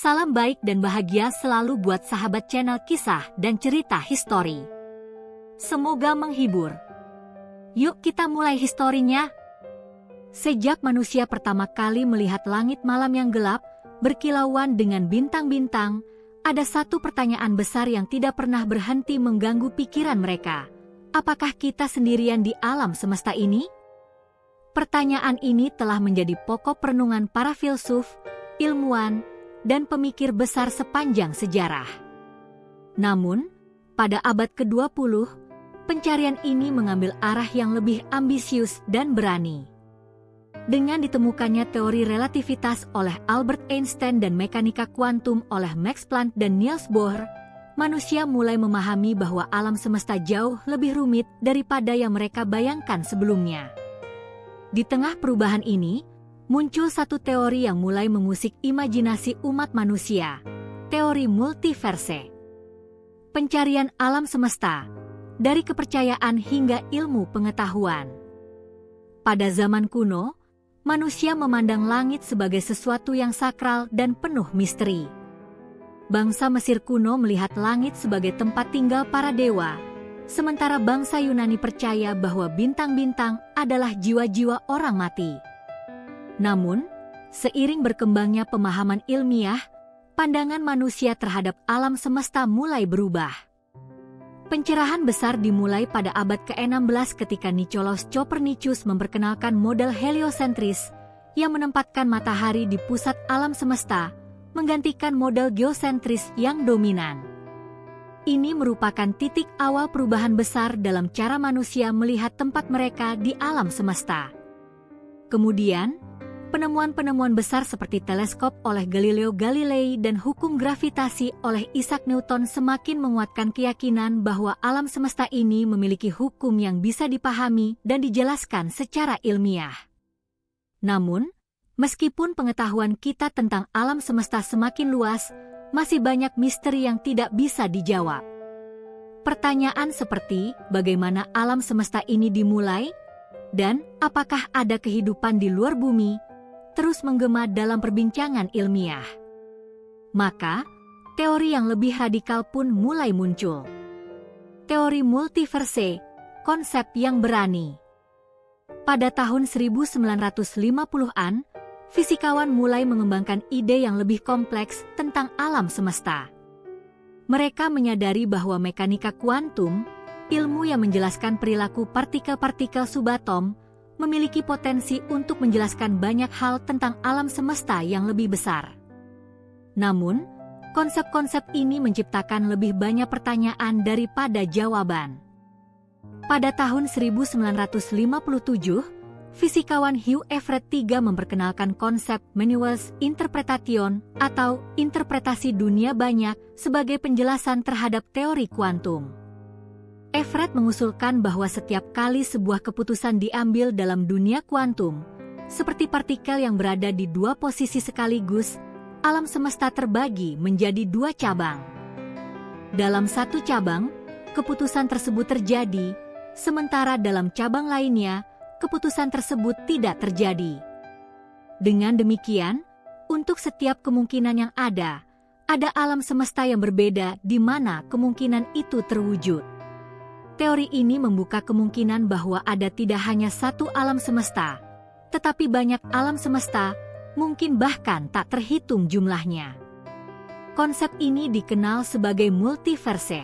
Salam baik dan bahagia selalu buat sahabat channel kisah dan cerita histori. Semoga menghibur. Yuk kita mulai historinya. Sejak manusia pertama kali melihat langit malam yang gelap, berkilauan dengan bintang-bintang, ada satu pertanyaan besar yang tidak pernah berhenti mengganggu pikiran mereka. Apakah kita sendirian di alam semesta ini? Pertanyaan ini telah menjadi pokok perenungan para filsuf, ilmuwan, dan pemikir besar sepanjang sejarah. Namun, pada abad ke-20, pencarian ini mengambil arah yang lebih ambisius dan berani. Dengan ditemukannya teori relativitas oleh Albert Einstein dan mekanika kuantum oleh Max Planck dan Niels Bohr, manusia mulai memahami bahwa alam semesta jauh lebih rumit daripada yang mereka bayangkan sebelumnya. Di tengah perubahan ini, muncul satu teori yang mulai mengusik imajinasi umat manusia, teori multiverse. Pencarian alam semesta, dari kepercayaan hingga ilmu pengetahuan. Pada zaman kuno, manusia memandang langit sebagai sesuatu yang sakral dan penuh misteri. Bangsa Mesir kuno melihat langit sebagai tempat tinggal para dewa, sementara bangsa Yunani percaya bahwa bintang-bintang adalah jiwa-jiwa orang mati. Namun, seiring berkembangnya pemahaman ilmiah, pandangan manusia terhadap alam semesta mulai berubah. Pencerahan besar dimulai pada abad ke-16 ketika Nicolaus Copernicus memperkenalkan model heliosentris yang menempatkan matahari di pusat alam semesta, menggantikan model geosentris yang dominan. Ini merupakan titik awal perubahan besar dalam cara manusia melihat tempat mereka di alam semesta. Kemudian, penemuan-penemuan besar seperti teleskop oleh Galileo Galilei dan hukum gravitasi oleh Isaac Newton semakin menguatkan keyakinan bahwa alam semesta ini memiliki hukum yang bisa dipahami dan dijelaskan secara ilmiah. Namun, meskipun pengetahuan kita tentang alam semesta semakin luas, masih banyak misteri yang tidak bisa dijawab. Pertanyaan seperti bagaimana alam semesta ini dimulai, dan apakah ada kehidupan di luar bumi, terus menggema dalam perbincangan ilmiah. Maka, teori yang lebih radikal pun mulai muncul. Teori multiverse, konsep yang berani. Pada tahun 1950-an, fisikawan mulai mengembangkan ide yang lebih kompleks tentang alam semesta. Mereka menyadari bahwa mekanika kuantum, ilmu yang menjelaskan perilaku partikel-partikel subatom, memiliki potensi untuk menjelaskan banyak hal tentang alam semesta yang lebih besar. Namun, konsep-konsep ini menciptakan lebih banyak pertanyaan daripada jawaban. Pada tahun 1957, fisikawan Hugh Everett III memperkenalkan konsep Manuel's Interpretation atau interpretasi dunia banyak sebagai penjelasan terhadap teori kuantum. Everett mengusulkan bahwa setiap kali sebuah keputusan diambil dalam dunia kuantum, seperti partikel yang berada di dua posisi sekaligus, alam semesta terbagi menjadi dua cabang. Dalam satu cabang, keputusan tersebut terjadi, sementara dalam cabang lainnya, keputusan tersebut tidak terjadi. Dengan demikian, untuk setiap kemungkinan yang ada alam semesta yang berbeda di mana kemungkinan itu terwujud. Teori ini membuka kemungkinan bahwa ada tidak hanya satu alam semesta, tetapi banyak alam semesta, mungkin bahkan tak terhitung jumlahnya. Konsep ini dikenal sebagai multiverse.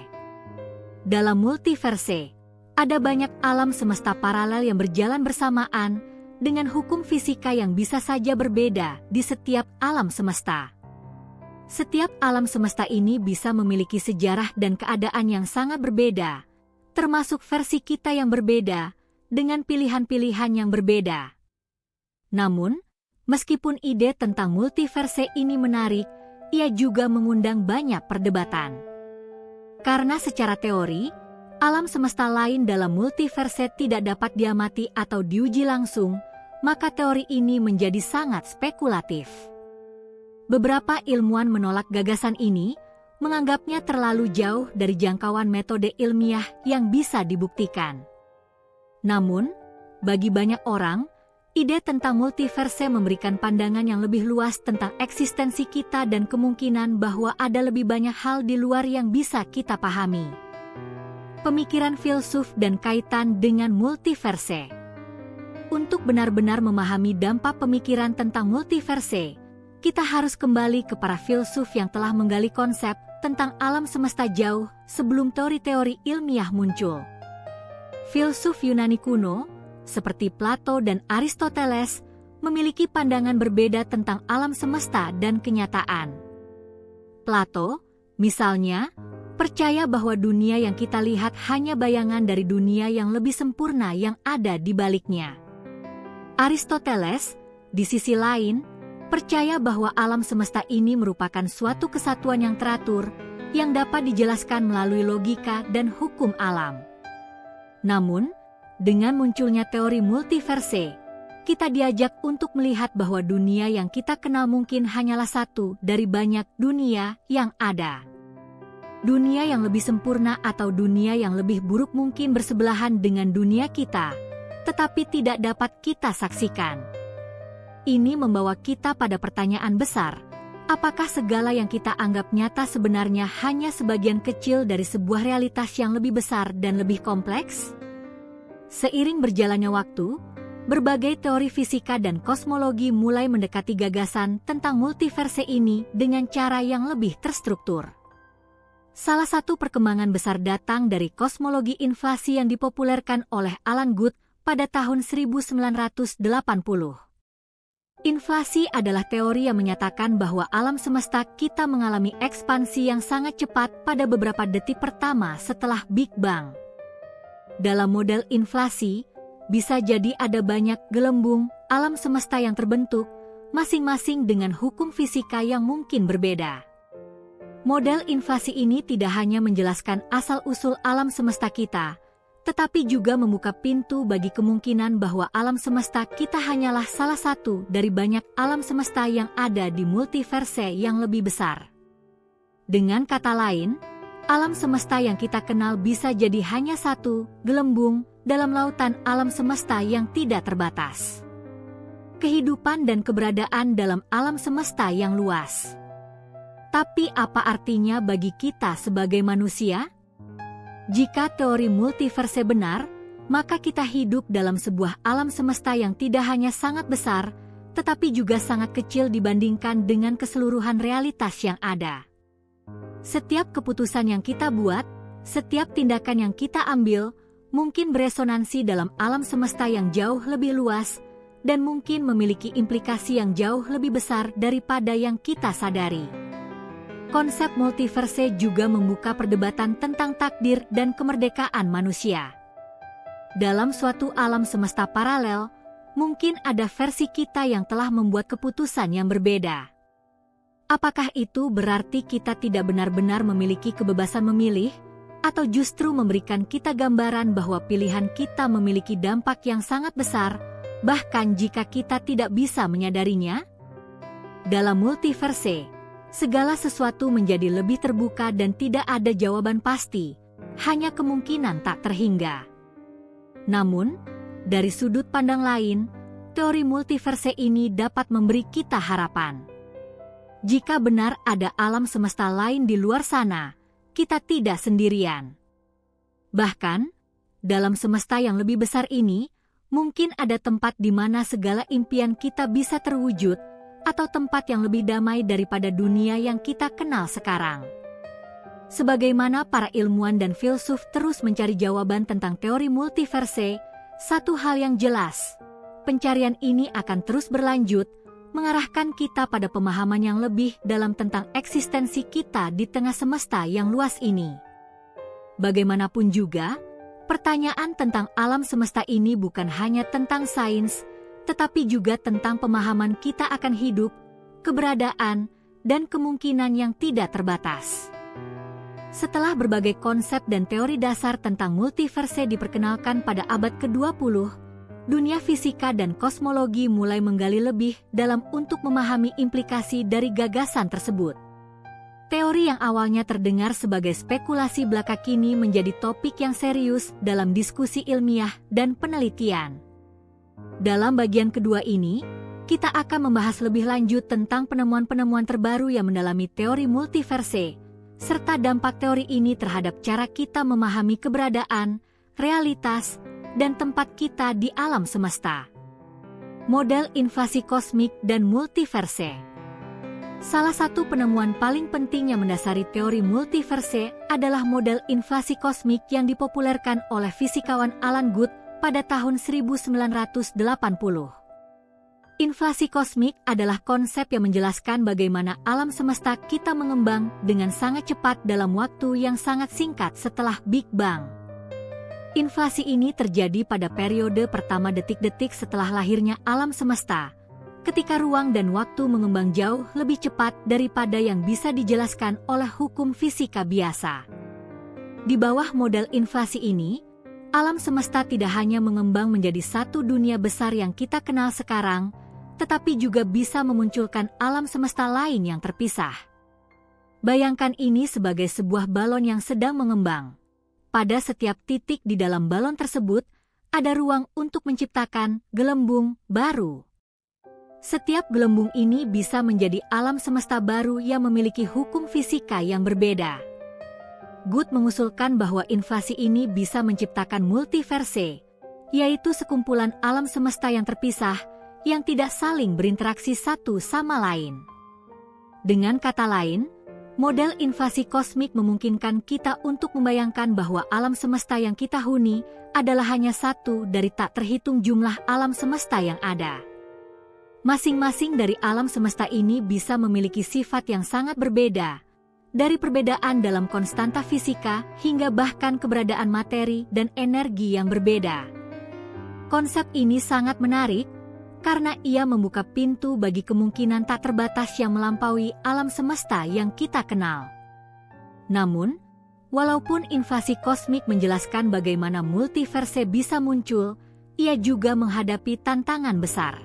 Dalam multiverse, ada banyak alam semesta paralel yang berjalan bersamaan dengan hukum fisika yang bisa saja berbeda di setiap alam semesta. Setiap alam semesta ini bisa memiliki sejarah dan keadaan yang sangat berbeda, termasuk versi kita yang berbeda, dengan pilihan-pilihan yang berbeda. Namun, meskipun ide tentang multiverse ini menarik, ia juga mengundang banyak perdebatan. Karena secara teori, alam semesta lain dalam multiverse tidak dapat diamati atau diuji langsung, maka teori ini menjadi sangat spekulatif. Beberapa ilmuwan menolak gagasan ini, menganggapnya terlalu jauh dari jangkauan metode ilmiah yang bisa dibuktikan. Namun, bagi banyak orang, Ide tentang multiverse memberikan pandangan yang lebih luas tentang eksistensi kita dan kemungkinan bahwa ada lebih banyak hal di luar yang bisa kita pahami. Pemikiran filsuf dan kaitan dengan multiverse. Untuk benar-benar memahami dampak pemikiran tentang multiverse, kita harus kembali ke para filsuf yang telah menggali konsep tentang alam semesta jauh sebelum teori-teori ilmiah muncul. Filsuf Yunani kuno, seperti Plato dan Aristoteles, memiliki pandangan berbeda tentang alam semesta dan kenyataan. Plato, misalnya, percaya bahwa dunia yang kita lihat hanya bayangan dari dunia yang lebih sempurna yang ada di baliknya. Aristoteles, di sisi lain, percaya bahwa alam semesta ini merupakan suatu kesatuan yang teratur, yang dapat dijelaskan melalui logika dan hukum alam. Namun, dengan munculnya teori multiverse, kita diajak untuk melihat bahwa dunia yang kita kenal mungkin hanyalah satu dari banyak dunia yang ada. Dunia yang lebih sempurna atau dunia yang lebih buruk mungkin bersebelahan dengan dunia kita, tetapi tidak dapat kita saksikan. Ini membawa kita pada pertanyaan besar, apakah segala yang kita anggap nyata sebenarnya hanya sebagian kecil dari sebuah realitas yang lebih besar dan lebih kompleks? Seiring berjalannya waktu, berbagai teori fisika dan kosmologi mulai mendekati gagasan tentang multiverse ini dengan cara yang lebih terstruktur. Salah satu perkembangan besar datang dari kosmologi inflasi yang dipopulerkan oleh Alan Guth pada tahun 1980. Inflasi adalah teori yang menyatakan bahwa alam semesta kita mengalami ekspansi yang sangat cepat pada beberapa detik pertama setelah Big Bang. Dalam model inflasi, bisa jadi ada banyak gelembung alam semesta yang terbentuk, masing-masing dengan hukum fisika yang mungkin berbeda. Model inflasi ini tidak hanya menjelaskan asal-usul alam semesta kita, tetapi juga membuka pintu bagi kemungkinan bahwa alam semesta kita hanyalah salah satu dari banyak alam semesta yang ada di multiverse yang lebih besar. Dengan kata lain, alam semesta yang kita kenal bisa jadi hanya satu gelembung dalam lautan alam semesta yang tidak terbatas. Kehidupan dan keberadaan dalam alam semesta yang luas. Tapi apa artinya bagi kita sebagai manusia? Jika teori multiverse benar, maka kita hidup dalam sebuah alam semesta yang tidak hanya sangat besar, tetapi juga sangat kecil dibandingkan dengan keseluruhan realitas yang ada. Setiap keputusan yang kita buat, setiap tindakan yang kita ambil, mungkin beresonansi dalam alam semesta yang jauh lebih luas, dan mungkin memiliki implikasi yang jauh lebih besar daripada yang kita sadari. Konsep multiverse juga membuka perdebatan tentang takdir dan kemerdekaan manusia. Dalam suatu alam semesta paralel, mungkin ada versi kita yang telah membuat keputusan yang berbeda. Apakah itu berarti kita tidak benar-benar memiliki kebebasan memilih, atau justru memberikan kita gambaran bahwa pilihan kita memiliki dampak yang sangat besar, bahkan jika kita tidak bisa menyadarinya? Dalam multiverse, segala sesuatu menjadi lebih terbuka dan tidak ada jawaban pasti, hanya kemungkinan tak terhingga. Namun, dari sudut pandang lain, teori multiverse ini dapat memberi kita harapan. Jika benar ada alam semesta lain di luar sana, kita tidak sendirian. Bahkan, dalam semesta yang lebih besar ini, mungkin ada tempat di mana segala impian kita bisa terwujud, atau tempat yang lebih damai daripada dunia yang kita kenal sekarang. Sebagaimana para ilmuwan dan filsuf terus mencari jawaban tentang teori multiverse, satu hal yang jelas, pencarian ini akan terus berlanjut, mengarahkan kita pada pemahaman yang lebih dalam tentang eksistensi kita di tengah semesta yang luas ini. Bagaimanapun juga, pertanyaan tentang alam semesta ini bukan hanya tentang sains, tetapi juga tentang pemahaman kita akan hidup, keberadaan, dan kemungkinan yang tidak terbatas. Setelah berbagai konsep dan teori dasar tentang multiverse diperkenalkan pada abad ke-20, dunia fisika dan kosmologi mulai menggali lebih dalam untuk memahami implikasi dari gagasan tersebut. Teori yang awalnya terdengar sebagai spekulasi belaka kini menjadi topik yang serius dalam diskusi ilmiah dan penelitian. Dalam bagian kedua ini, kita akan membahas lebih lanjut tentang penemuan-penemuan terbaru yang mendalami teori multiverse, serta dampak teori ini terhadap cara kita memahami keberadaan, realitas, dan tempat kita di alam semesta. Model invasi kosmik dan multiverse. Salah satu penemuan paling penting yang mendasari teori multiverse adalah model invasi kosmik yang dipopulerkan oleh fisikawan Alan Guth pada tahun 1980. Inflasi kosmik adalah konsep yang menjelaskan bagaimana alam semesta kita mengembang dengan sangat cepat dalam waktu yang sangat singkat setelah Big Bang. Inflasi ini terjadi pada periode pertama detik-detik setelah lahirnya alam semesta, ketika ruang dan waktu mengembang jauh lebih cepat daripada yang bisa dijelaskan oleh hukum fisika biasa. Di bawah model inflasi ini, alam semesta tidak hanya mengembang menjadi satu dunia besar yang kita kenal sekarang, tetapi juga bisa memunculkan alam semesta lain yang terpisah. Bayangkan ini sebagai sebuah balon yang sedang mengembang. Pada setiap titik di dalam balon tersebut, ada ruang untuk menciptakan gelembung baru. Setiap gelembung ini bisa menjadi alam semesta baru yang memiliki hukum fisika yang berbeda. Guth mengusulkan bahwa inflasi ini bisa menciptakan multiverse, yaitu sekumpulan alam semesta yang terpisah, yang tidak saling berinteraksi satu sama lain. Dengan kata lain, model invasi kosmik memungkinkan kita untuk membayangkan bahwa alam semesta yang kita huni adalah hanya satu dari tak terhitung jumlah alam semesta yang ada. Masing-masing dari alam semesta ini bisa memiliki sifat yang sangat berbeda, dari perbedaan dalam konstanta fisika hingga bahkan keberadaan materi dan energi yang berbeda. Konsep ini sangat menarik, karena ia membuka pintu bagi kemungkinan tak terbatas yang melampaui alam semesta yang kita kenal. Namun, walaupun invasi kosmik menjelaskan bagaimana multiverse bisa muncul, ia juga menghadapi tantangan besar.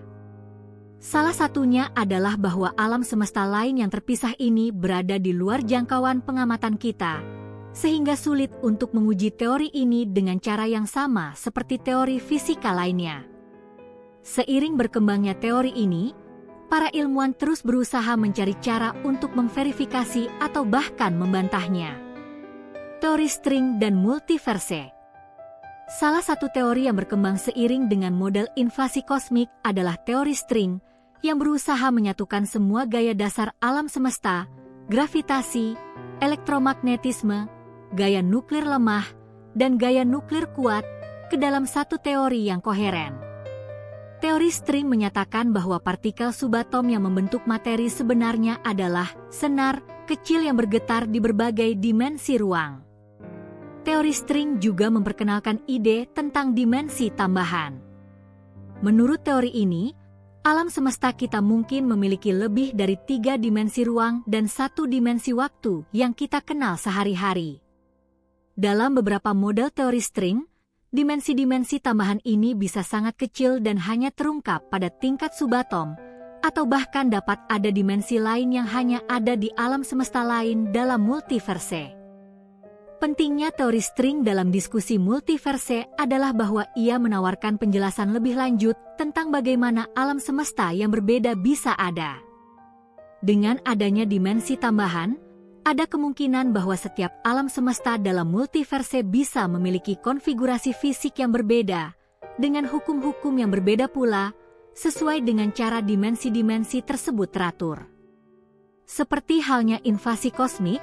Salah satunya adalah bahwa alam semesta lain yang terpisah ini berada di luar jangkauan pengamatan kita, sehingga sulit untuk menguji teori ini dengan cara yang sama seperti teori fisika lainnya. Seiring berkembangnya teori ini, para ilmuwan terus berusaha mencari cara untuk memverifikasi atau bahkan membantahnya. Teori string dan multiverse. Salah satu teori yang berkembang seiring dengan model invasi kosmik adalah teori string, yang berusaha menyatukan semua gaya dasar alam semesta, gravitasi, elektromagnetisme, gaya nuklir lemah, dan gaya nuklir kuat, ke dalam satu teori yang koheren. Teori string menyatakan bahwa partikel subatom yang membentuk materi sebenarnya adalah senar kecil yang bergetar di berbagai dimensi ruang. Teori string juga memperkenalkan ide tentang dimensi tambahan. Menurut teori ini, alam semesta kita mungkin memiliki lebih dari 3 dimensi ruang dan 1 dimensi waktu yang kita kenal sehari-hari. Dalam beberapa model teori string, dimensi-dimensi tambahan ini bisa sangat kecil dan hanya terungkap pada tingkat subatom, atau bahkan dapat ada dimensi lain yang hanya ada di alam semesta lain dalam multiverse. Pentingnya teori string dalam diskusi multiverse adalah bahwa ia menawarkan penjelasan lebih lanjut tentang bagaimana alam semesta yang berbeda bisa ada. Dengan adanya dimensi tambahan, ada kemungkinan bahwa setiap alam semesta dalam multiverse bisa memiliki konfigurasi fisik yang berbeda, dengan hukum-hukum yang berbeda pula, sesuai dengan cara dimensi-dimensi tersebut teratur. Seperti halnya invasi kosmik,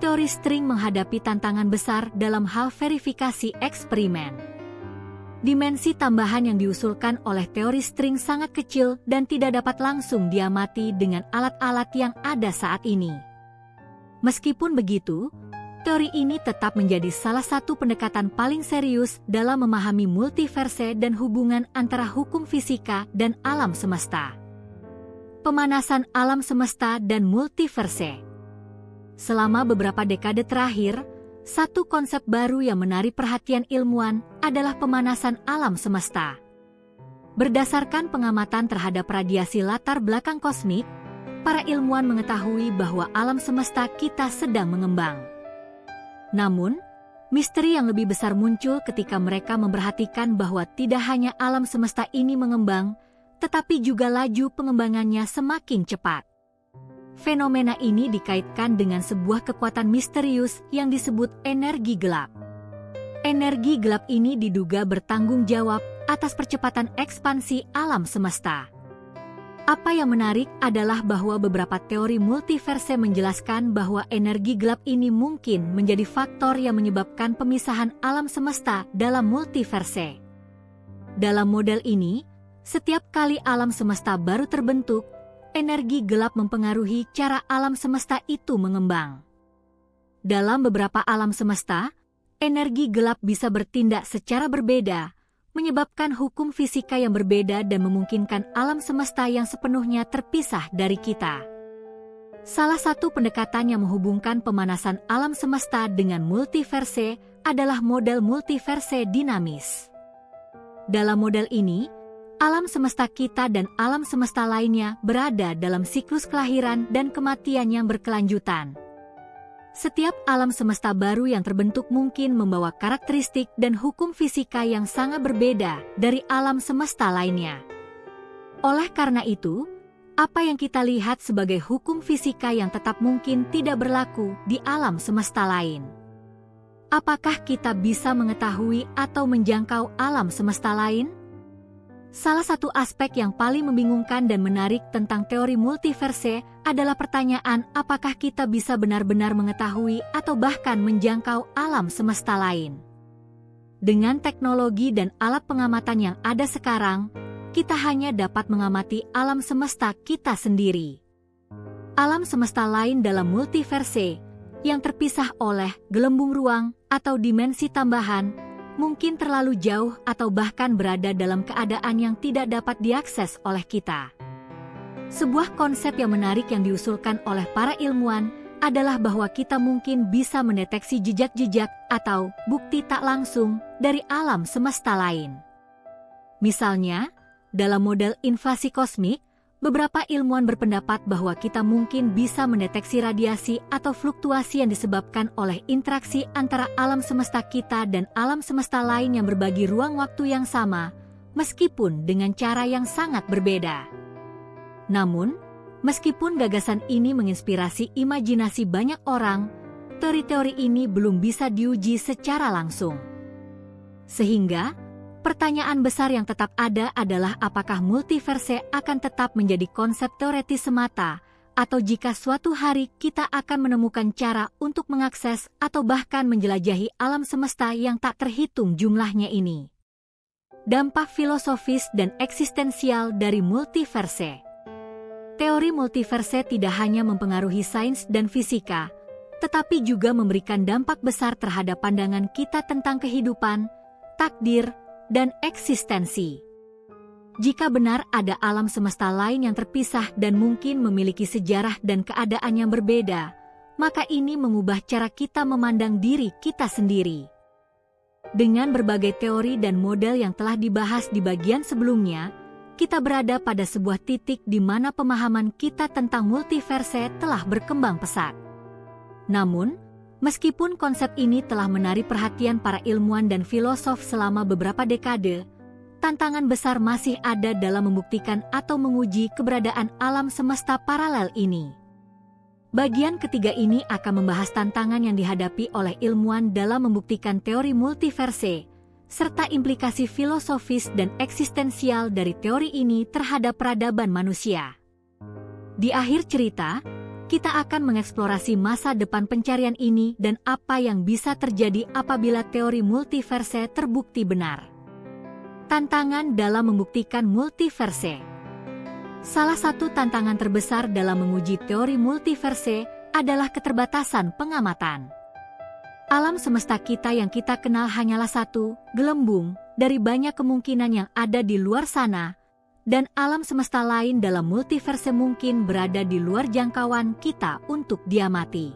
teori string menghadapi tantangan besar dalam hal verifikasi eksperimen. Dimensi tambahan yang diusulkan oleh teori string sangat kecil dan tidak dapat langsung diamati dengan alat-alat yang ada saat ini. Meskipun begitu, teori ini tetap menjadi salah satu pendekatan paling serius dalam memahami multiverse dan hubungan antara hukum fisika dan alam semesta. Pemanasan alam semesta dan multiverse. Selama beberapa dekade terakhir, satu konsep baru yang menarik perhatian ilmuwan adalah pemanasan alam semesta. Berdasarkan pengamatan terhadap radiasi latar belakang kosmik, para ilmuwan mengetahui bahwa alam semesta kita sedang mengembang. Namun, Misteri yang lebih besar muncul ketika mereka memperhatikan bahwa tidak hanya alam semesta ini mengembang, tetapi juga laju pengembangannya semakin cepat. Fenomena ini dikaitkan dengan sebuah kekuatan misterius yang disebut energi gelap. Energi gelap ini diduga bertanggung jawab atas percepatan ekspansi alam semesta. Apa yang menarik adalah bahwa beberapa teori multiverse menjelaskan bahwa energi gelap ini mungkin menjadi faktor yang menyebabkan pemisahan alam semesta dalam multiverse. Dalam model ini, setiap kali alam semesta baru terbentuk, energi gelap mempengaruhi cara alam semesta itu mengembang. Dalam beberapa alam semesta, energi gelap bisa bertindak secara berbeda, menyebabkan hukum fisika yang berbeda dan memungkinkan alam semesta yang sepenuhnya terpisah dari kita. Salah satu pendekatan yang menghubungkan pemanasan alam semesta dengan multiverse adalah model multiverse dinamis. Dalam model ini, alam semesta kita dan alam semesta lainnya berada dalam siklus kelahiran dan kematian yang berkelanjutan. Setiap alam semesta baru yang terbentuk mungkin membawa karakteristik dan hukum fisika yang sangat berbeda dari alam semesta lainnya. Oleh karena itu, apa yang kita lihat sebagai hukum fisika yang tetap mungkin tidak berlaku di alam semesta lain. Apakah kita bisa mengetahui atau menjangkau alam semesta lain? Salah satu aspek yang paling membingungkan dan menarik tentang teori multiverse adalah pertanyaan apakah kita bisa benar-benar mengetahui atau bahkan menjangkau alam semesta lain. Dengan teknologi dan alat pengamatan yang ada sekarang, kita hanya dapat mengamati alam semesta kita sendiri. Alam semesta lain dalam multiverse, yang terpisah oleh gelembung ruang atau dimensi tambahan, mungkin terlalu jauh atau bahkan berada dalam keadaan yang tidak dapat diakses oleh kita. Sebuah konsep yang menarik yang diusulkan oleh para ilmuwan adalah bahwa kita mungkin bisa mendeteksi jejak-jejak atau bukti tak langsung dari alam semesta lain. Misalnya, dalam model invasi kosmik, beberapa ilmuwan berpendapat bahwa kita mungkin bisa mendeteksi radiasi atau fluktuasi yang disebabkan oleh interaksi antara alam semesta kita dan alam semesta lain yang berbagi ruang waktu yang sama, meskipun dengan cara yang sangat berbeda. Namun, meskipun gagasan ini menginspirasi imajinasi banyak orang, teori-teori ini belum bisa diuji secara langsung. Sehingga, pertanyaan besar yang tetap ada adalah apakah multiverse akan tetap menjadi konsep teoretis semata, atau jika suatu hari kita akan menemukan cara untuk mengakses atau bahkan menjelajahi alam semesta yang tak terhitung jumlahnya ini. Dampak filosofis dan eksistensial dari multiverse. Teori multiverse tidak hanya mempengaruhi sains dan fisika, tetapi juga memberikan dampak besar terhadap pandangan kita tentang kehidupan, takdir, dan eksistensi. Jika benar ada alam semesta lain yang terpisah dan mungkin memiliki sejarah dan keadaan yang berbeda, maka ini mengubah cara kita memandang diri kita sendiri. Dengan berbagai teori dan model yang telah dibahas di bagian sebelumnya, kita berada pada sebuah titik di mana pemahaman kita tentang multiverse telah berkembang pesat. Namun, meskipun konsep ini telah menarik perhatian para ilmuwan dan filosof selama beberapa dekade, tantangan besar masih ada dalam membuktikan atau menguji keberadaan alam semesta paralel ini. Bagian ketiga ini akan membahas tantangan yang dihadapi oleh ilmuwan dalam membuktikan teori multiverse, serta implikasi filosofis dan eksistensial dari teori ini terhadap peradaban manusia. Di akhir cerita, kita akan mengeksplorasi masa depan pencarian ini dan apa yang bisa terjadi apabila teori multiverse terbukti benar. Tantangan dalam membuktikan multiverse. Salah satu tantangan terbesar dalam menguji teori multiverse adalah keterbatasan pengamatan. Alam semesta kita yang kita kenal hanyalah satu gelembung dari banyak kemungkinan yang ada di luar sana, dan alam semesta lain dalam multiverse mungkin berada di luar jangkauan kita untuk diamati.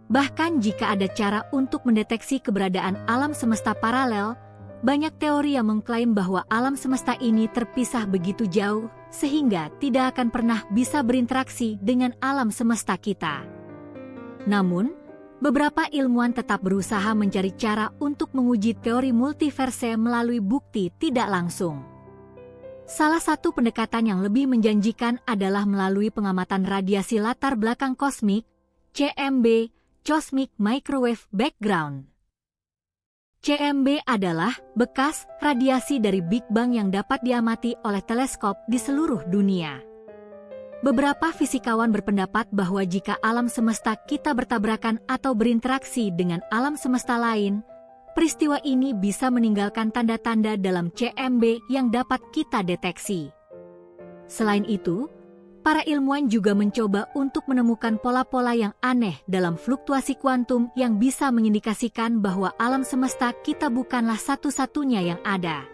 Bahkan jika ada cara untuk mendeteksi keberadaan alam semesta paralel, banyak teori yang mengklaim bahwa alam semesta ini terpisah begitu jauh sehingga tidak akan pernah bisa berinteraksi dengan alam semesta kita. Namun, beberapa ilmuwan tetap berusaha mencari cara untuk menguji teori multiverse melalui bukti tidak langsung. Salah satu pendekatan yang lebih menjanjikan adalah melalui pengamatan radiasi latar belakang kosmik, CMB, Cosmic Microwave Background. CMB adalah bekas radiasi dari Big Bang yang dapat diamati oleh teleskop di seluruh dunia. Beberapa fisikawan berpendapat bahwa jika alam semesta kita bertabrakan atau berinteraksi dengan alam semesta lain, peristiwa ini bisa meninggalkan tanda-tanda dalam CMB yang dapat kita deteksi. Selain itu, para ilmuwan juga mencoba untuk menemukan pola-pola yang aneh dalam fluktuasi kuantum yang bisa mengindikasikan bahwa alam semesta kita bukanlah satu-satunya yang ada.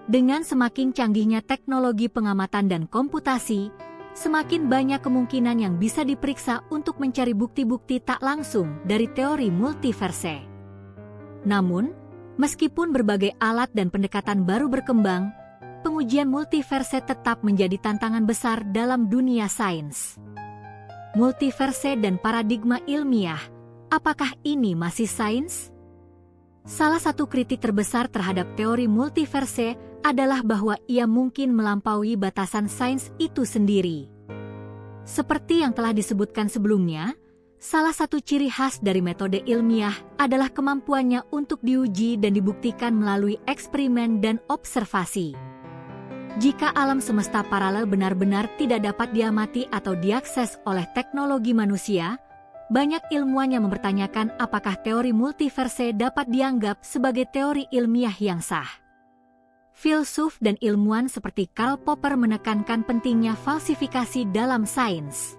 Dengan semakin canggihnya teknologi pengamatan dan komputasi, semakin banyak kemungkinan yang bisa diperiksa untuk mencari bukti-bukti tak langsung dari teori multiverse. Namun, meskipun berbagai alat dan pendekatan baru berkembang, pengujian multiverse tetap menjadi tantangan besar dalam dunia sains. Multiverse dan paradigma ilmiah, apakah ini masih sains? Salah satu kritik terbesar terhadap teori multiverse adalah bahwa ia mungkin melampaui batasan sains itu sendiri. Seperti yang telah disebutkan sebelumnya, salah satu ciri khas dari metode ilmiah adalah kemampuannya untuk diuji dan dibuktikan melalui eksperimen dan observasi. Jika alam semesta paralel benar-benar tidak dapat diamati atau diakses oleh teknologi manusia, banyak ilmuwan yang mempertanyakan apakah teori multiverse dapat dianggap sebagai teori ilmiah yang sah. Filsuf dan ilmuwan seperti Karl Popper menekankan pentingnya falsifikasi dalam sains.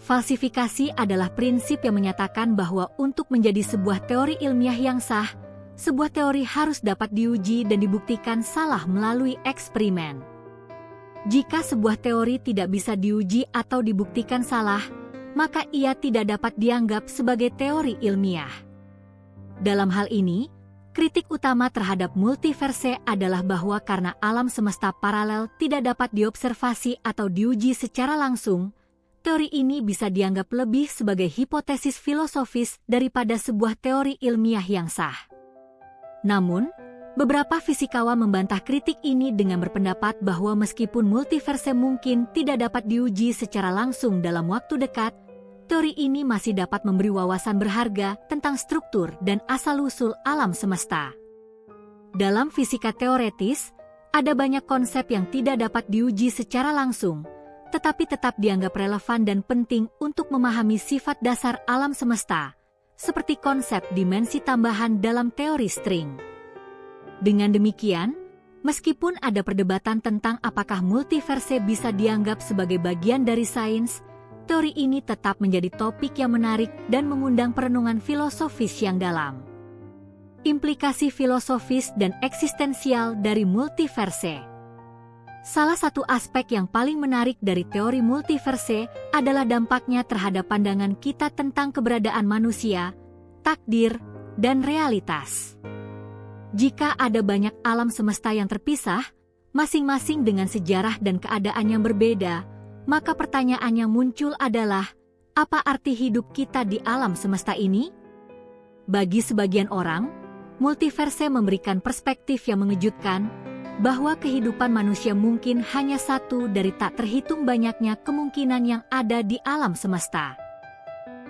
Falsifikasi adalah prinsip yang menyatakan bahwa untuk menjadi sebuah teori ilmiah yang sah, sebuah teori harus dapat diuji dan dibuktikan salah melalui eksperimen. Jika sebuah teori tidak bisa diuji atau dibuktikan salah, maka ia tidak dapat dianggap sebagai teori ilmiah. Dalam hal ini, kritik utama terhadap multiverse adalah bahwa karena alam semesta paralel tidak dapat diobservasi atau diuji secara langsung, teori ini bisa dianggap lebih sebagai hipotesis filosofis daripada sebuah teori ilmiah yang sah. Namun, beberapa fisikawan membantah kritik ini dengan berpendapat bahwa meskipun multiverse mungkin tidak dapat diuji secara langsung dalam waktu dekat, teori ini masih dapat memberi wawasan berharga tentang struktur dan asal-usul alam semesta. Dalam fisika teoretis, ada banyak konsep yang tidak dapat diuji secara langsung, tetapi tetap dianggap relevan dan penting untuk memahami sifat dasar alam semesta, seperti konsep dimensi tambahan dalam teori string. Dengan demikian, meskipun ada perdebatan tentang apakah multiverse bisa dianggap sebagai bagian dari sains, teori ini tetap menjadi topik yang menarik dan mengundang perenungan filosofis yang dalam. Implikasi filosofis dan eksistensial dari multiverse. Salah satu aspek yang paling menarik dari teori multiverse adalah dampaknya terhadap pandangan kita tentang keberadaan manusia, takdir, dan realitas. Jika ada banyak alam semesta yang terpisah, masing-masing dengan sejarah dan keadaan yang berbeda, maka pertanyaan yang muncul adalah, apa arti hidup kita di alam semesta ini? Bagi sebagian orang, multiverse memberikan perspektif yang mengejutkan, bahwa kehidupan manusia mungkin hanya satu dari tak terhitung banyaknya kemungkinan yang ada di alam semesta.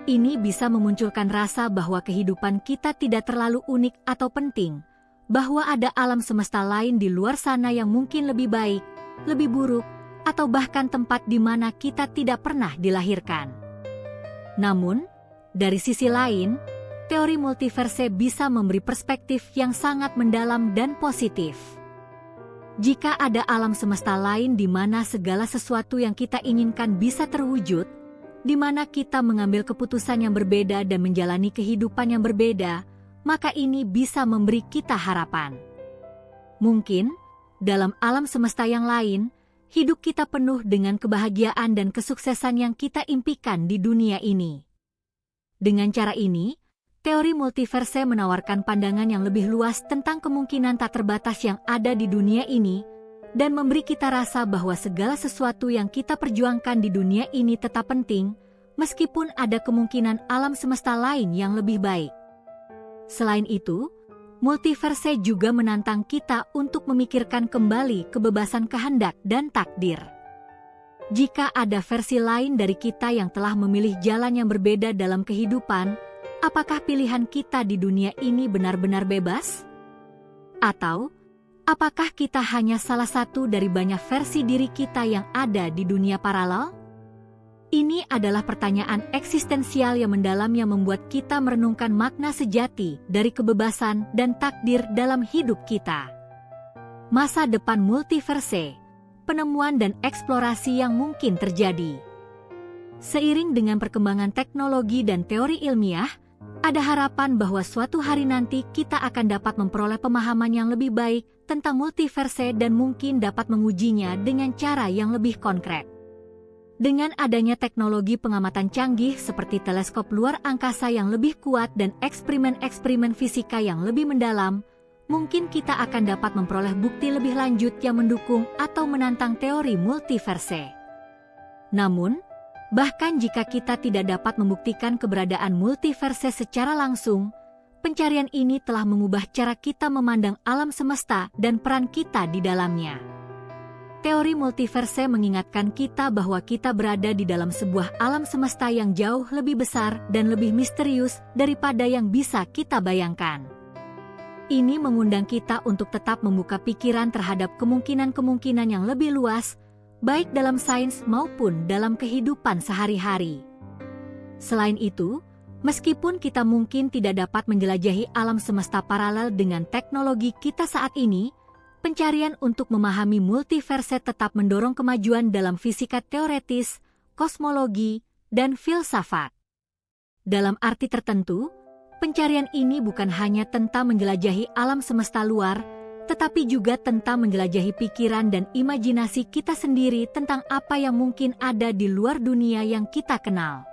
Ini bisa memunculkan rasa bahwa kehidupan kita tidak terlalu unik atau penting, bahwa ada alam semesta lain di luar sana yang mungkin lebih baik, lebih buruk, atau bahkan tempat di mana kita tidak pernah dilahirkan. Namun, dari sisi lain, teori multiverse bisa memberi perspektif yang sangat mendalam dan positif. Jika ada alam semesta lain di mana segala sesuatu yang kita inginkan bisa terwujud, di mana kita mengambil keputusan yang berbeda dan menjalani kehidupan yang berbeda, maka ini bisa memberi kita harapan. Mungkin, dalam alam semesta yang lain, hidup kita penuh dengan kebahagiaan dan kesuksesan yang kita impikan di dunia ini. Dengan cara ini, teori multiverse menawarkan pandangan yang lebih luas tentang kemungkinan tak terbatas yang ada di dunia ini, dan memberi kita rasa bahwa segala sesuatu yang kita perjuangkan di dunia ini tetap penting, meskipun ada kemungkinan alam semesta lain yang lebih baik. Selain itu, multiverse juga menantang kita untuk memikirkan kembali kebebasan kehendak dan takdir. Jika ada versi lain dari kita yang telah memilih jalan yang berbeda dalam kehidupan, apakah pilihan kita di dunia ini benar-benar bebas? Atau, apakah kita hanya salah satu dari banyak versi diri kita yang ada di dunia paralel? Ini adalah pertanyaan eksistensial yang mendalam yang membuat kita merenungkan makna sejati dari kebebasan dan takdir dalam hidup kita. Masa depan multiverse, penemuan dan eksplorasi yang mungkin terjadi. Seiring dengan perkembangan teknologi dan teori ilmiah, ada harapan bahwa suatu hari nanti kita akan dapat memperoleh pemahaman yang lebih baik tentang multiverse dan mungkin dapat mengujinya dengan cara yang lebih konkret. Dengan adanya teknologi pengamatan canggih seperti teleskop luar angkasa yang lebih kuat dan eksperimen-eksperimen fisika yang lebih mendalam, mungkin kita akan dapat memperoleh bukti lebih lanjut yang mendukung atau menantang teori multiverse. Namun, bahkan jika kita tidak dapat membuktikan keberadaan multiverse secara langsung, pencarian ini telah mengubah cara kita memandang alam semesta dan peran kita di dalamnya. Teori multiverse mengingatkan kita bahwa kita berada di dalam sebuah alam semesta yang jauh lebih besar dan lebih misterius daripada yang bisa kita bayangkan. Ini mengundang kita untuk tetap membuka pikiran terhadap kemungkinan-kemungkinan yang lebih luas, baik dalam sains maupun dalam kehidupan sehari-hari. Selain itu, meskipun kita mungkin tidak dapat menjelajahi alam semesta paralel dengan teknologi kita saat ini, pencarian untuk memahami multiverse tetap mendorong kemajuan dalam fisika teoretis, kosmologi, dan filsafat. Dalam arti tertentu, pencarian ini bukan hanya tentang menjelajahi alam semesta luar, tetapi juga tentang menjelajahi pikiran dan imajinasi kita sendiri tentang apa yang mungkin ada di luar dunia yang kita kenal.